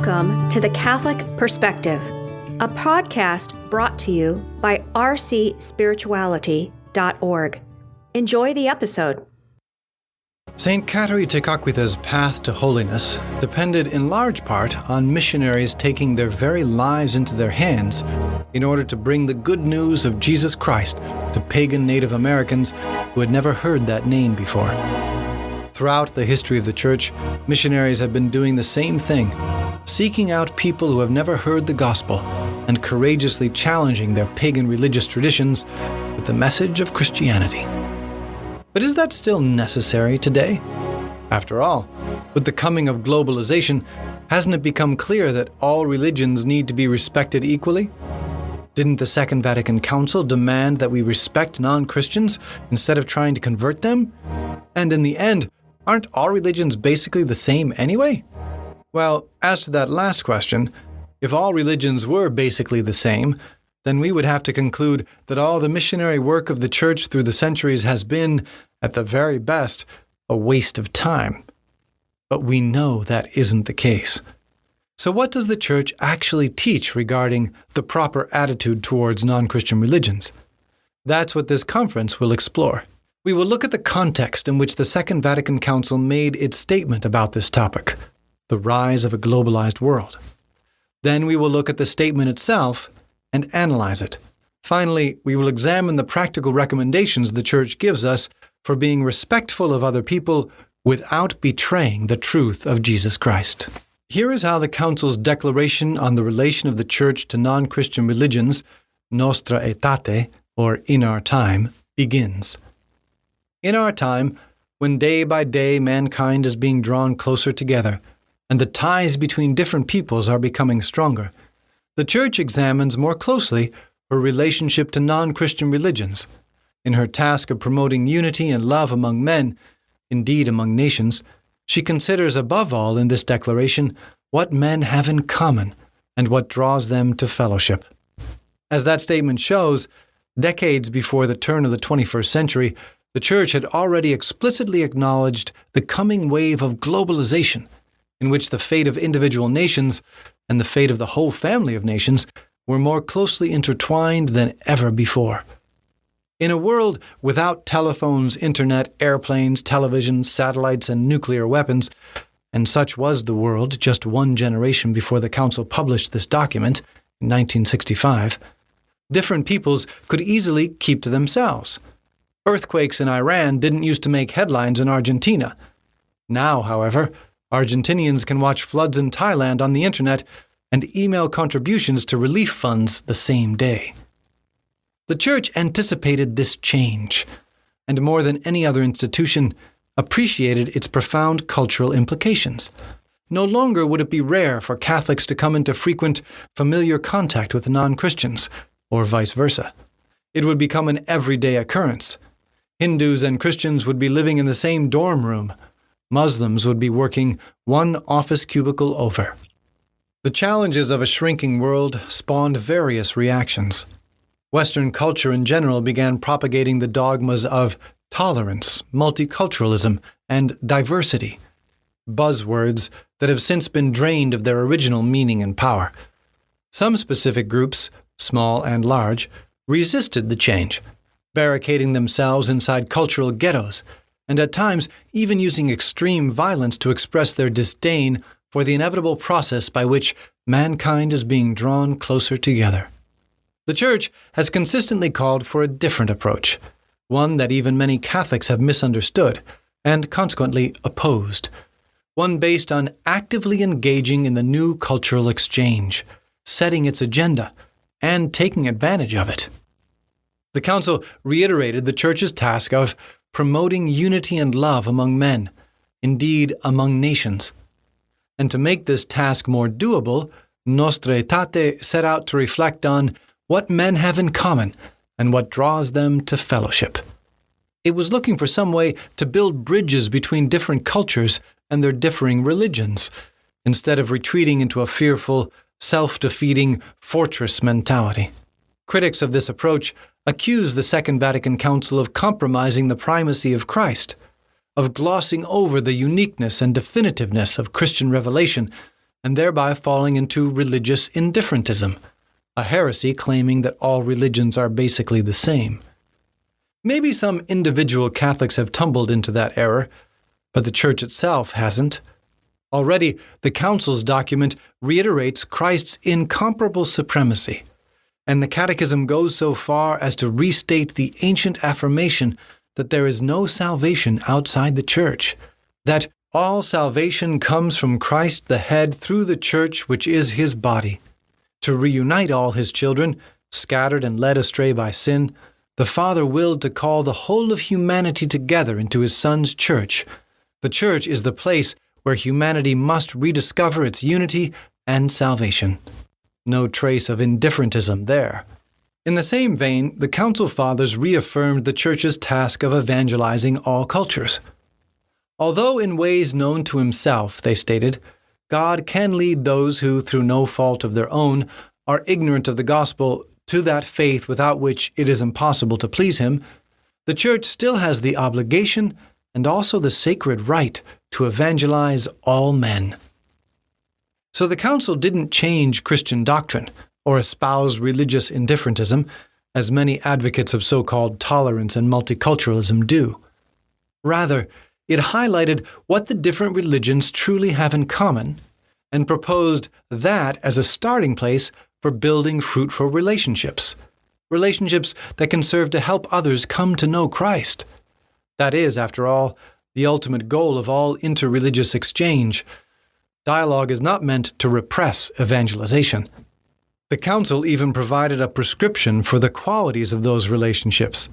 Welcome to The Catholic Perspective, a podcast brought to you by rcspirituality.org. Enjoy the episode. St. Kateri Tekakwitha's path to holiness depended in large part on missionaries taking their very lives into their hands in order to bring the good news of Jesus Christ to pagan Native Americans who had never heard that name before. Throughout the history of the Church, missionaries have been doing the same thing, seeking out people who have never heard the gospel and courageously challenging their pagan religious traditions with the message of Christianity. But is that still necessary today? After all, with the coming of globalization, hasn't it become clear that all religions need to be respected equally? Didn't the Second Vatican Council demand that we respect non-Christians instead of trying to convert them? And in the end, aren't all religions basically the same anyway? Well, as to that last question, if all religions were basically the same, then we would have to conclude that all the missionary work of the Church through the centuries has been, at the very best, a waste of time. But we know that isn't the case. So what does the Church actually teach regarding the proper attitude towards non-Christian religions? That's what this conference will explore. We will look at the context in which the Second Vatican Council made its statement about this topic, the rise of a globalized world. Then we will look at the statement itself and analyze it. Finally, we will examine the practical recommendations the Church gives us for being respectful of other people without betraying the truth of Jesus Christ. Here is how the Council's declaration on the relation of the Church to non-Christian religions, Nostra Aetate, or In Our Time, begins. In our time, when day by day mankind is being drawn closer together, and the ties between different peoples are becoming stronger, the Church examines more closely her relationship to non-Christian religions. In her task of promoting unity and love among men, indeed among nations, she considers above all in this declaration what men have in common and what draws them to fellowship. As that statement shows, decades before the turn of the 21st century, the Church had already explicitly acknowledged the coming wave of globalization, in which the fate of individual nations and the fate of the whole family of nations were more closely intertwined than ever before. In a world without telephones, internet, airplanes, television, satellites, and nuclear weapons, and such was the world just one generation before the Council published this document in 1965, different peoples could easily keep to themselves. Earthquakes in Iran didn't used to make headlines in Argentina. Now, however, Argentinians can watch floods in Thailand on the internet and email contributions to relief funds the same day. The Church anticipated this change, and more than any other institution, appreciated its profound cultural implications. No longer would it be rare for Catholics to come into frequent, familiar contact with non-Christians, or vice versa. It would become an everyday occurrence. Hindus and Christians would be living in the same dorm room. Muslims would be working one office cubicle over. The challenges of a shrinking world spawned various reactions. Western culture in general began propagating the dogmas of tolerance, multiculturalism, and diversity, buzzwords that have since been drained of their original meaning and power. Some specific groups, small and large, resisted the change, barricading themselves inside cultural ghettos, and at times even using extreme violence to express their disdain for the inevitable process by which mankind is being drawn closer together. The Church has consistently called for a different approach, one that even many Catholics have misunderstood and consequently opposed, one based on actively engaging in the new cultural exchange, setting its agenda, and taking advantage of it. The Council reiterated the Church's task of promoting unity and love among men, indeed among nations. And to make this task more doable, Nostra Aetate set out to reflect on what men have in common and what draws them to fellowship. It was looking for some way to build bridges between different cultures and their differing religions, instead of retreating into a fearful, self-defeating fortress mentality. Critics of this approach accuse the Second Vatican Council of compromising the primacy of Christ, of glossing over the uniqueness and definitiveness of Christian revelation, and thereby falling into religious indifferentism, a heresy claiming that all religions are basically the same. Maybe some individual Catholics have tumbled into that error, but the Church itself hasn't. Already, the Council's document reiterates Christ's incomparable supremacy, and the Catechism goes so far as to restate the ancient affirmation that there is no salvation outside the Church, that all salvation comes from Christ the head through the Church, which is his body. To reunite all his children, scattered and led astray by sin, the Father willed to call the whole of humanity together into his Son's Church. The Church is the place where humanity must rediscover its unity and salvation. No trace of indifferentism there. In the same vein, the Council Fathers reaffirmed the Church's task of evangelizing all cultures. Although in ways known to himself, they stated, God can lead those who, through no fault of their own, are ignorant of the gospel to that faith without which it is impossible to please him, the Church still has the obligation and also the sacred right to evangelize all men. So the Council didn't change Christian doctrine or espouse religious indifferentism, as many advocates of so-called tolerance and multiculturalism do. Rather, it highlighted what the different religions truly have in common and proposed that as a starting place for building fruitful relationships that can serve to help others come to know Christ. That is, after all, the ultimate goal of all interreligious exchange. Dialogue is not meant to repress evangelization. The Council even provided a prescription for the qualities of those relationships.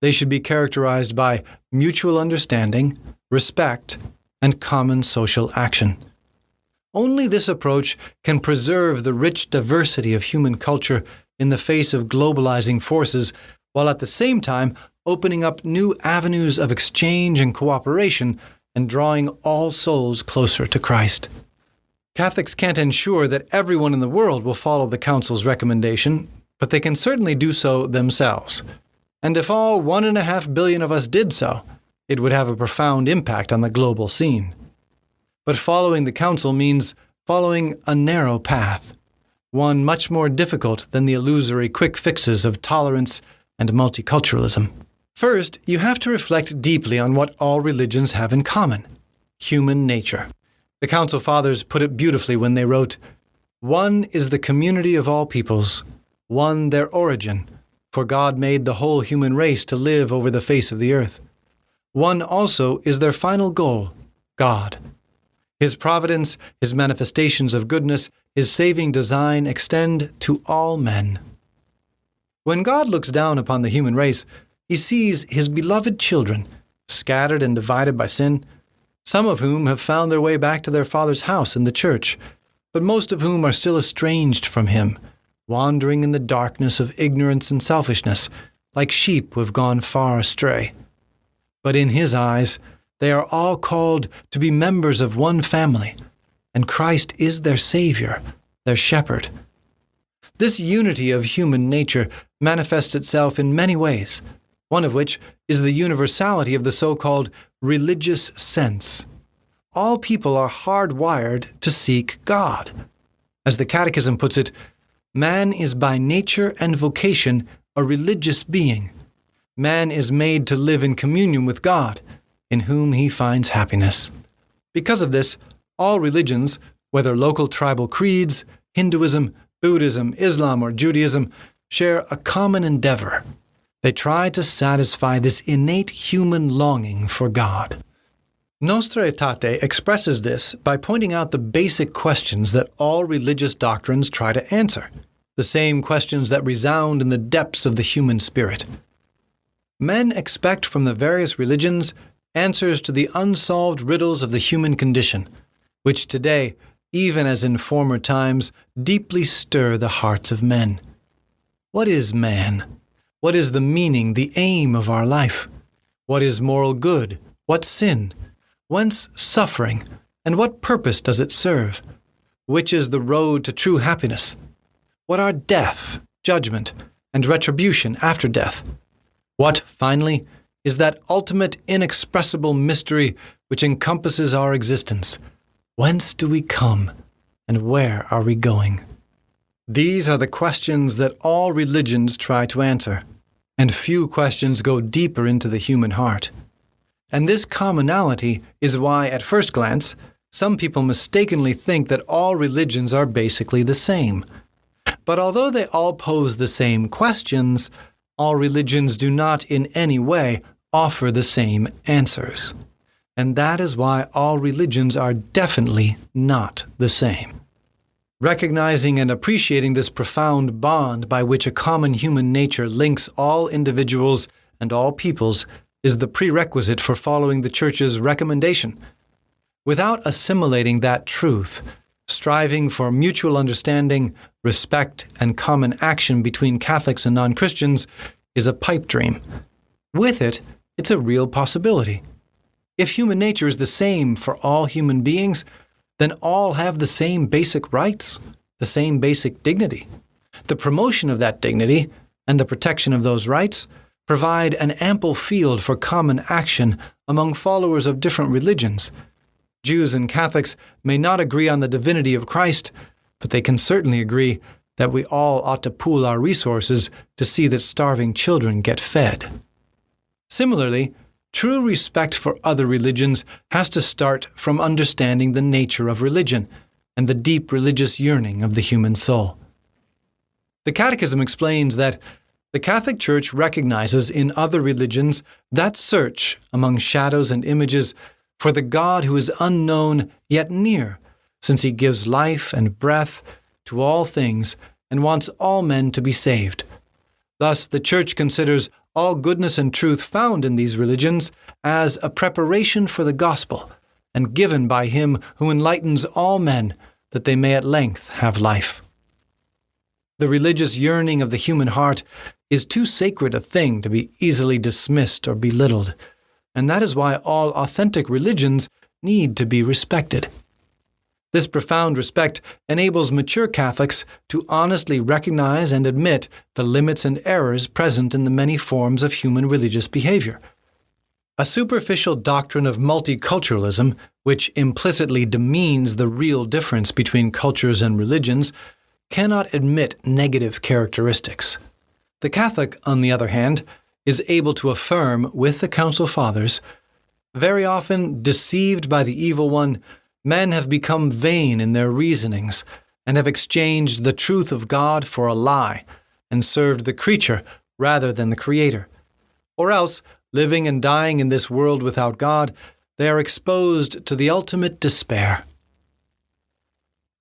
They should be characterized by mutual understanding, respect, and common social action. Only this approach can preserve the rich diversity of human culture in the face of globalizing forces, while at the same time opening up new avenues of exchange and cooperation and drawing all souls closer to Christ. Catholics can't ensure that everyone in the world will follow the Council's recommendation, but they can certainly do so themselves. And if all 1.5 billion of us did so, it would have a profound impact on the global scene. But following the Council means following a narrow path, one much more difficult than the illusory quick fixes of tolerance and multiculturalism. First, you have to reflect deeply on what all religions have in common: human nature. The Council Fathers put it beautifully when they wrote, "One is the community of all peoples, one their origin, for God made the whole human race to live over the face of the earth. One also is their final goal, God. His providence, his manifestations of goodness, his saving design extend to all men." When God looks down upon the human race, he sees his beloved children, scattered and divided by sin, some of whom have found their way back to their Father's house in the Church, but most of whom are still estranged from him, wandering in the darkness of ignorance and selfishness, like sheep who have gone far astray. But in his eyes, they are all called to be members of one family, and Christ is their Savior, their shepherd. This unity of human nature manifests itself in many ways, one of which is the universality of the so-called religious sense. All people are hardwired to seek God. As the Catechism puts it, man is by nature and vocation a religious being. Man is made to live in communion with God, in whom he finds happiness. Because of this, all religions, whether local tribal creeds, Hinduism, Buddhism, Islam, or Judaism, share a common endeavor. They try to satisfy this innate human longing for God. Nostra Aetate expresses this by pointing out the basic questions that all religious doctrines try to answer, the same questions that resound in the depths of the human spirit. Men expect from the various religions answers to the unsolved riddles of the human condition, which today, even as in former times, deeply stir the hearts of men. What is man? What is the meaning, the aim of our life? What is moral good? What sin? Whence suffering? And what purpose does it serve? Which is the road to true happiness? What are death, judgment, and retribution after death? What, finally, is that ultimate inexpressible mystery which encompasses our existence? Whence do we come? and where are we going? These are the questions that all religions try to answer, and few questions go deeper into the human heart. And this commonality is why, at first glance, some people mistakenly think that all religions are basically the same. But although they all pose the same questions, all religions do not in any way offer the same answers. And that is why all religions are definitely not the same. Recognizing and appreciating this profound bond by which a common human nature links all individuals and all peoples is the prerequisite for following the Church's recommendation. Without assimilating that truth, striving for mutual understanding, respect, and common action between Catholics and non-Christians is a pipe dream. With it, it's a real possibility. If human nature is the same for all human beings, then all have the same basic rights, the same basic dignity. The promotion of that dignity and the protection of those rights provide an ample field for common action among followers of different religions. Jews and Catholics may not agree on the divinity of Christ, but they can certainly agree that we all ought to pool our resources to see that starving children get fed. Similarly, true respect for other religions has to start from understanding the nature of religion and the deep religious yearning of the human soul. The Catechism explains that the Catholic Church recognizes in other religions that search among shadows and images for the God who is unknown yet near, since he gives life and breath to all things and wants all men to be saved. Thus, the Church considers all goodness and truth found in these religions as a preparation for the gospel, and given by him who enlightens all men, that they may at length have life. The religious yearning of the human heart is too sacred a thing to be easily dismissed or belittled, and that is why all authentic religions need to be respected. This profound respect enables mature Catholics to honestly recognize and admit the limits and errors present in the many forms of human religious behavior. A superficial doctrine of multiculturalism, which implicitly demeans the real difference between cultures and religions, cannot admit negative characteristics. The Catholic, on the other hand, is able to affirm with the Council Fathers, very often deceived by the evil one, men have become vain in their reasonings and have exchanged the truth of God for a lie and served the creature rather than the Creator. Or else, living and dying in this world without God, they are exposed to the ultimate despair.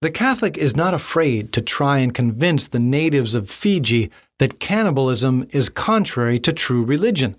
The Catholic is not afraid to try and convince the natives of Fiji that cannibalism is contrary to true religion.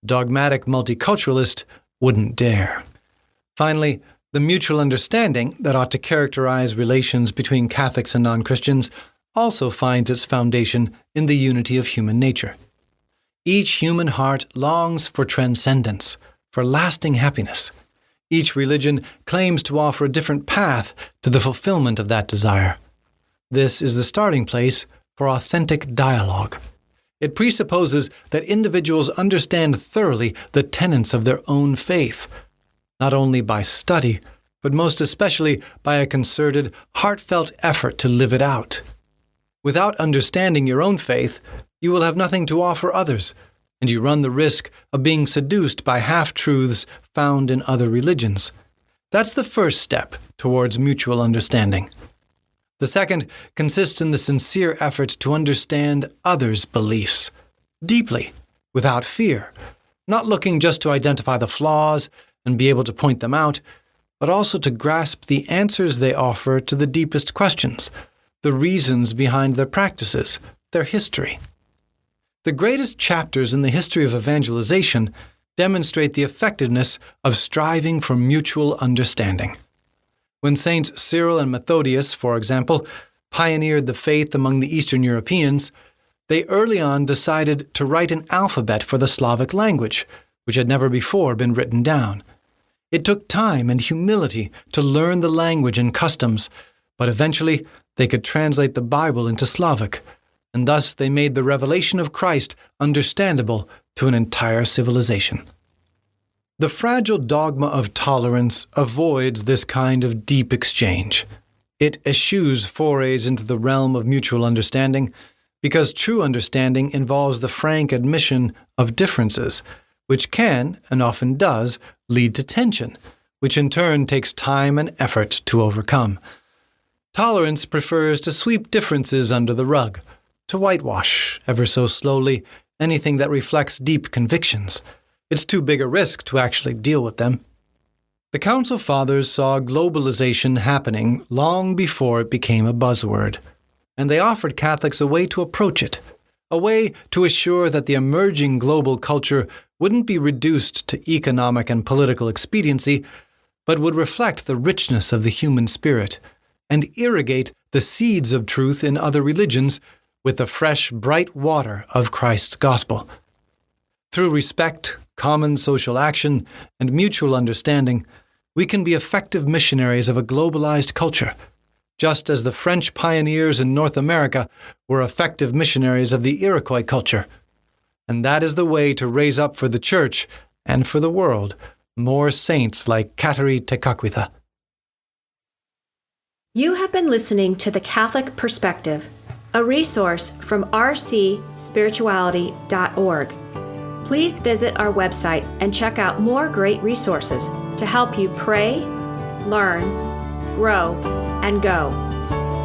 Dogmatic multiculturalist wouldn't dare. Finally, the mutual understanding that ought to characterize relations between Catholics and non-Christians also finds its foundation in the unity of human nature. Each human heart longs for transcendence, for lasting happiness. Each religion claims to offer a different path to the fulfillment of that desire. This is the starting place for authentic dialogue. It presupposes that individuals understand thoroughly the tenets of their own faith, not only by study, but most especially by a concerted, heartfelt effort to live it out. Without understanding your own faith, you will have nothing to offer others, and you run the risk of being seduced by half-truths found in other religions. That's the first step towards mutual understanding. The second consists in the sincere effort to understand others' beliefs, deeply, without fear, not looking just to identify the flaws and be able to point them out, but also to grasp the answers they offer to the deepest questions, the reasons behind their practices, their history. The greatest chapters in the history of evangelization demonstrate the effectiveness of striving for mutual understanding. When Saints Cyril and Methodius, for example, pioneered the faith among the Eastern Europeans, they early on decided to write an alphabet for the Slavic language, which had never before been written down. It took time and humility to learn the language and customs, but eventually they could translate the Bible into Slavic, and thus they made the revelation of Christ understandable to an entire civilization. The fragile dogma of tolerance avoids this kind of deep exchange. It eschews forays into the realm of mutual understanding, because true understanding involves the frank admission of differences, which can, and often does, lead to tension, which in turn takes time and effort to overcome. Tolerance prefers to sweep differences under the rug, to whitewash, ever so slowly, anything that reflects deep convictions. It's too big a risk to actually deal with them. The Council Fathers saw globalization happening long before it became a buzzword, and they offered Catholics a way to approach it, a way to assure that the emerging global culture wouldn't be reduced to economic and political expediency, but would reflect the richness of the human spirit and irrigate the seeds of truth in other religions with the fresh, bright water of Christ's gospel. Through respect, common social action, and mutual understanding, we can be effective missionaries of a globalized culture, just as the French pioneers in North America were effective missionaries of the Iroquois culture. And that is the way to raise up for the Church and for the world more saints like Kateri Tekakwitha. You have been listening to The Catholic Perspective, a resource from rcspirituality.org. Please visit our website and check out more great resources to help you pray, learn, grow, and go.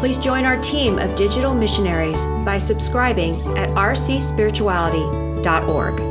Please join our team of digital missionaries by subscribing at rcspirituality.org.